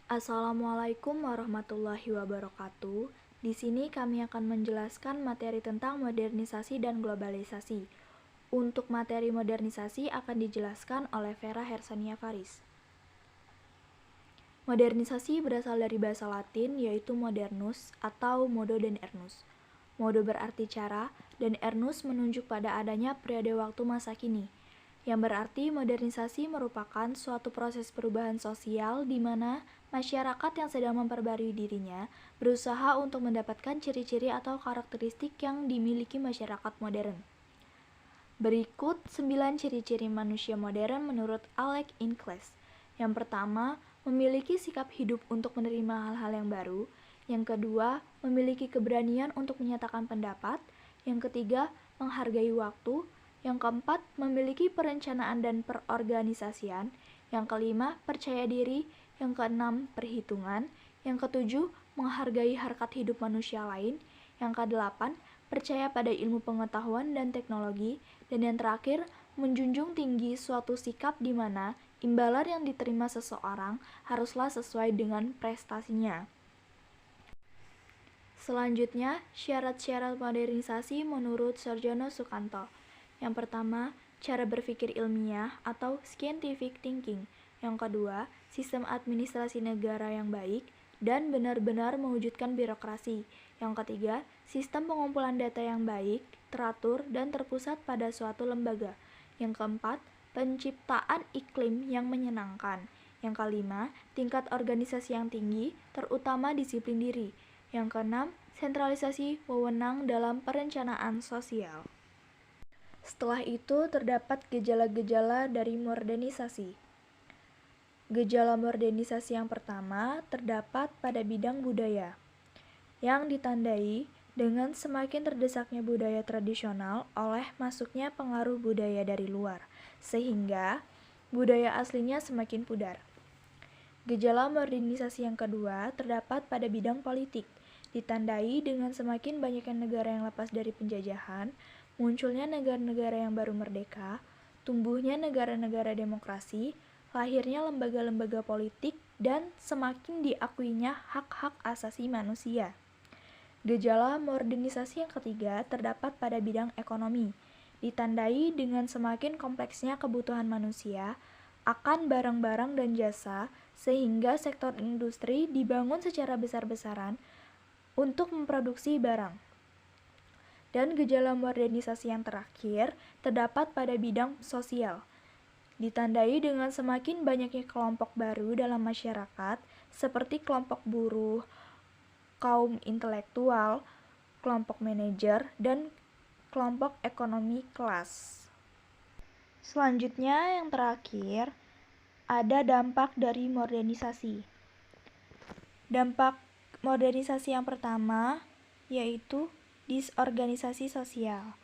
Assalamualaikum warahmatullahi wabarakatuh. Di sini kami akan menjelaskan materi tentang modernisasi dan globalisasi. Untuk materi modernisasi akan dijelaskan oleh Vera Hersania Faris. Modernisasi berasal dari bahasa Latin yaitu modernus atau modo dan ernus. Modo berarti cara dan ernus menunjuk pada adanya periode waktu masa kini, yang berarti modernisasi merupakan suatu proses perubahan sosial di mana masyarakat yang sedang memperbarui dirinya berusaha untuk mendapatkan ciri-ciri atau karakteristik yang dimiliki masyarakat modern. Berikut 9 ciri-ciri manusia modern menurut Alec Inclés. Yang pertama, memiliki sikap hidup untuk menerima hal-hal yang baru. Yang kedua, memiliki keberanian untuk menyatakan pendapat. Yang ketiga, menghargai waktu. Yang keempat, memiliki perencanaan dan perorganisasian. Yang kelima, percaya diri. Yang keenam, perhitungan. Yang ketujuh, menghargai harkat hidup manusia lain. Yang kedelapan, percaya pada ilmu pengetahuan dan teknologi. Dan yang terakhir, menjunjung tinggi suatu sikap di mana imbalan yang diterima seseorang haruslah sesuai dengan prestasinya. Selanjutnya, syarat-syarat modernisasi menurut Sarjono Sukanto. Yang pertama, cara berpikir ilmiah atau scientific thinking. Yang kedua, sistem administrasi negara yang baik dan benar-benar mewujudkan birokrasi. Yang ketiga, sistem pengumpulan data yang baik, teratur, dan terpusat pada suatu lembaga. Yang keempat, penciptaan iklim yang menyenangkan. Yang kelima, tingkat organisasi yang tinggi, terutama disiplin diri. Yang keenam, sentralisasi wewenang dalam perencanaan sosial. Setelah itu, terdapat gejala-gejala dari modernisasi. Gejala modernisasi yang pertama terdapat pada bidang budaya, yang ditandai dengan semakin terdesaknya budaya tradisional oleh masuknya pengaruh budaya dari luar, sehingga budaya aslinya semakin pudar. Gejala modernisasi yang kedua terdapat pada bidang politik, ditandai dengan semakin banyaknya negara yang lepas dari penjajahan, munculnya negara-negara yang baru merdeka, tumbuhnya negara-negara demokrasi, lahirnya lembaga-lembaga politik, dan semakin diakuinya hak-hak asasi manusia. Gejala modernisasi yang ketiga terdapat pada bidang ekonomi, ditandai dengan semakin kompleksnya kebutuhan manusia akan barang-barang dan jasa, sehingga sektor industri dibangun secara besar-besaran untuk memproduksi barang. Dan gejala modernisasi yang terakhir terdapat pada bidang sosial, ditandai dengan semakin banyaknya kelompok baru dalam masyarakat, seperti kelompok buruh, kaum intelektual, kelompok manajer, dan kelompok ekonomi kelas. Selanjutnya, yang terakhir, ada dampak dari modernisasi. Dampak modernisasi yang pertama yaitu disorganisasi sosial.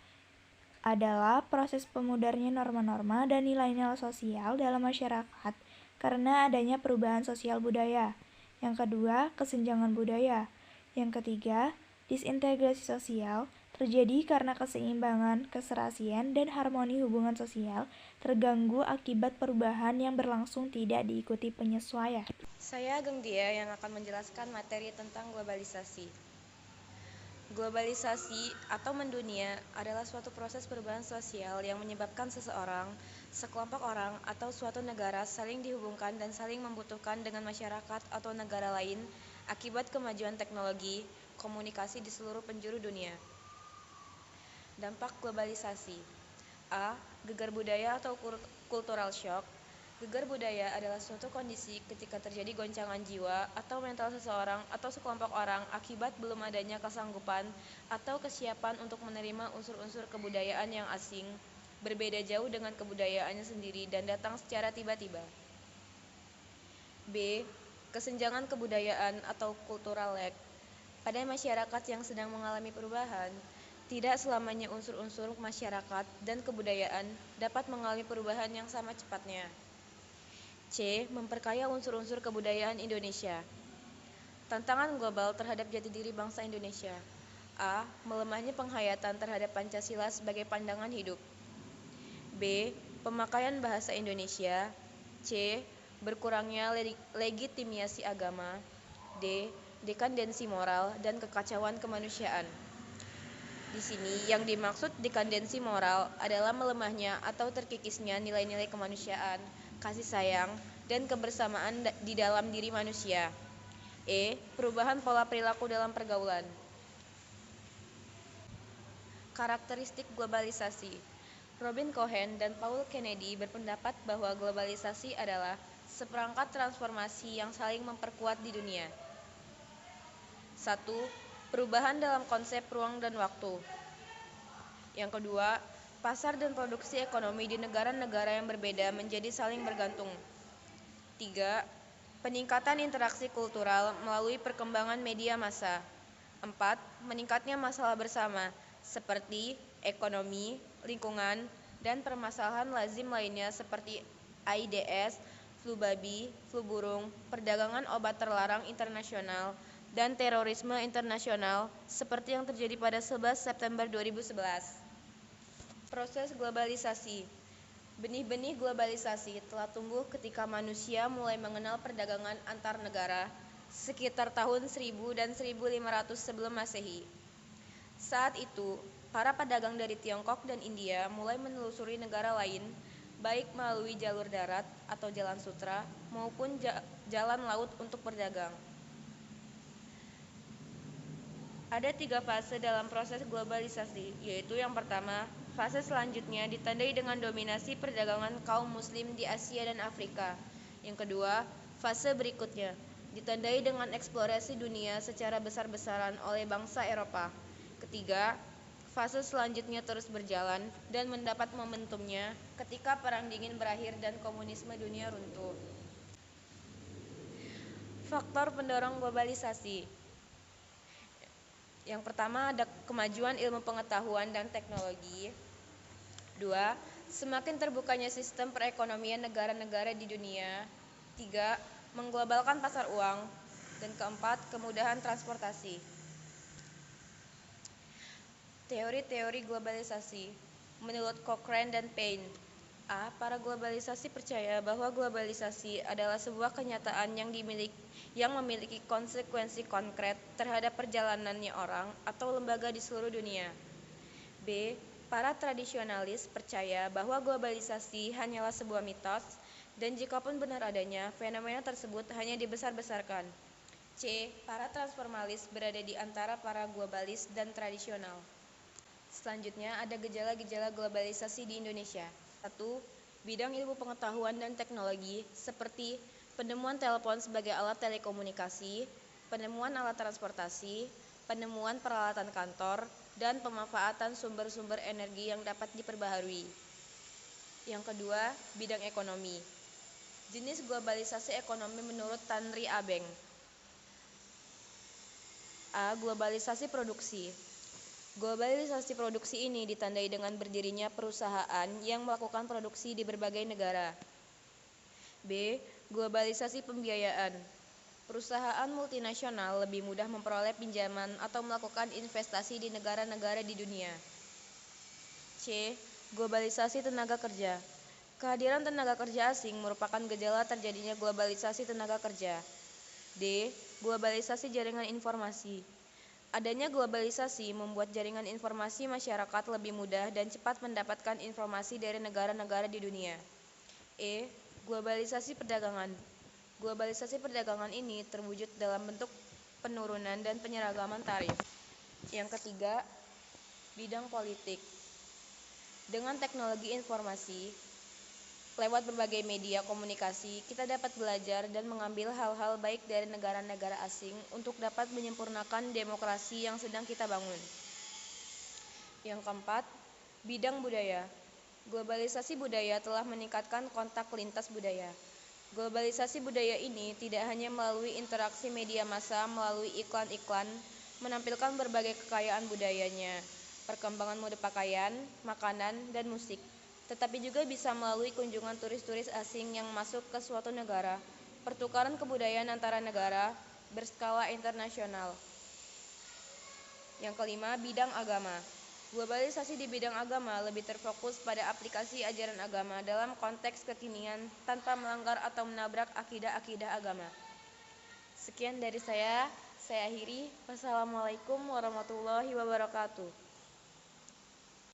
Adalah proses pemudarnya norma-norma dan nilai-nilai sosial dalam masyarakat karena adanya perubahan sosial budaya. Yang kedua, kesenjangan budaya. Yang ketiga, disintegrasi sosial terjadi karena keseimbangan, keserasian, dan harmoni hubungan sosial terganggu akibat perubahan yang berlangsung tidak diikuti penyesuaian. Saya Ageng Dia yang akan menjelaskan materi tentang globalisasi. Globalisasi atau mendunia adalah suatu proses perubahan sosial yang menyebabkan seseorang, sekelompok orang, atau suatu negara saling dihubungkan dan saling membutuhkan dengan masyarakat atau negara lain akibat kemajuan teknologi, komunikasi di seluruh penjuru dunia. Dampak globalisasi. A. Gegar budaya atau cultural shock. Gegar budaya adalah suatu kondisi ketika terjadi goncangan jiwa atau mental seseorang atau sekelompok orang akibat belum adanya kesanggupan atau kesiapan untuk menerima unsur-unsur kebudayaan yang asing, berbeda jauh dengan kebudayaannya sendiri dan datang secara tiba-tiba. B. Kesenjangan kebudayaan atau cultural lag. Pada masyarakat yang sedang mengalami perubahan, tidak selamanya unsur-unsur masyarakat dan kebudayaan dapat mengalami perubahan yang sama cepatnya. C. Memperkaya unsur-unsur kebudayaan Indonesia. Tantangan global terhadap jati diri bangsa Indonesia. A. Melemahnya penghayatan terhadap Pancasila sebagai pandangan hidup. B. Pemakaian bahasa Indonesia. C. berkurangnya legitimasi agama. D. Dekandensi moral dan kekacauan kemanusiaan. Di sini yang dimaksud dekandensi moral adalah melemahnya atau terkikisnya nilai-nilai kemanusiaan, kasih sayang, dan kebersamaan di dalam diri manusia. E. Perubahan pola perilaku dalam pergaulan. Karakteristik globalisasi. Robin Cohen dan Paul Kennedy berpendapat bahwa globalisasi adalah seperangkat transformasi yang saling memperkuat di dunia. 1. Perubahan dalam konsep ruang dan waktu. Yang kedua, pasar dan produksi ekonomi di negara-negara yang berbeda menjadi saling bergantung. 3. Peningkatan interaksi kultural melalui perkembangan media massa. 4. Meningkatnya masalah bersama seperti ekonomi, lingkungan, dan permasalahan lazim lainnya seperti AIDS, flu babi, flu burung, perdagangan obat terlarang internasional, dan terorisme internasional seperti yang terjadi pada 11 September 2011. Proses globalisasi. Benih-benih globalisasi telah tumbuh ketika manusia mulai mengenal perdagangan antar negara sekitar tahun 1000 dan 1500 sebelum Masehi. Saat itu, para pedagang dari Tiongkok dan India mulai menelusuri negara lain, baik melalui jalur darat atau jalan sutra maupun jalan laut untuk berdagang. Ada 3 fase dalam proses globalisasi, yaitu yang pertama, fase selanjutnya ditandai dengan dominasi perdagangan kaum muslim di Asia dan Afrika. Yang kedua, fase berikutnya ditandai dengan eksplorasi dunia secara besar-besaran oleh bangsa Eropa. Ketiga, fase selanjutnya terus berjalan dan mendapat momentumnya ketika Perang Dingin berakhir dan komunisme dunia runtuh. Faktor pendorong globalisasi. Yang pertama ada kemajuan ilmu pengetahuan dan teknologi. 2. Semakin terbukanya sistem perekonomian negara-negara di dunia. 3. Mengglobalkan pasar uang. Dan keempat, kemudahan transportasi. Teori-teori globalisasi. Menurut Cochrane dan Payne, A. Para globalisasi percaya bahwa globalisasi adalah sebuah kenyataan yang memiliki konsekuensi konkret terhadap perjalanannya orang atau lembaga di seluruh dunia. B. Para tradisionalis percaya bahwa globalisasi hanyalah sebuah mitos, dan jikapun benar adanya, fenomena tersebut hanya dibesar-besarkan. C. Para transformalis berada di antara para globalis dan tradisional. Selanjutnya ada gejala-gejala globalisasi di Indonesia. 1. Bidang ilmu pengetahuan dan teknologi seperti penemuan telepon sebagai alat telekomunikasi, penemuan alat transportasi, penemuan peralatan kantor, dan pemanfaatan sumber-sumber energi yang dapat diperbaharui. Yang kedua, bidang ekonomi. Jenis globalisasi ekonomi menurut Tanri Abeng. A. Globalisasi produksi. Globalisasi produksi ini ditandai dengan berdirinya perusahaan yang melakukan produksi di berbagai negara. B. Globalisasi pembiayaan. Perusahaan multinasional lebih mudah memperoleh pinjaman atau melakukan investasi di negara-negara di dunia. C. Globalisasi tenaga kerja. Kehadiran tenaga kerja asing merupakan gejala terjadinya globalisasi tenaga kerja. D. Globalisasi jaringan informasi. Adanya globalisasi membuat jaringan informasi masyarakat lebih mudah dan cepat mendapatkan informasi dari negara-negara di dunia. E. Globalisasi perdagangan. Globalisasi perdagangan ini terwujud dalam bentuk penurunan dan penyeragaman tarif. Yang ketiga, bidang politik. Dengan teknologi informasi, lewat berbagai media komunikasi, kita dapat belajar dan mengambil hal-hal baik dari negara-negara asing untuk dapat menyempurnakan demokrasi yang sedang kita bangun. Yang keempat, bidang budaya. Globalisasi budaya telah meningkatkan kontak lintas budaya. Globalisasi budaya ini tidak hanya melalui interaksi media massa melalui iklan-iklan, menampilkan berbagai kekayaan budayanya, perkembangan mode pakaian, makanan, dan musik, tetapi juga bisa melalui kunjungan turis-turis asing yang masuk ke suatu negara, pertukaran kebudayaan antara negara berskala internasional. Yang kelima, bidang agama. Globalisasi di bidang agama lebih terfokus pada aplikasi ajaran agama dalam konteks kekinian tanpa melanggar atau menabrak akidah-akidah agama. Sekian dari saya akhiri. Wassalamualaikum warahmatullahi wabarakatuh.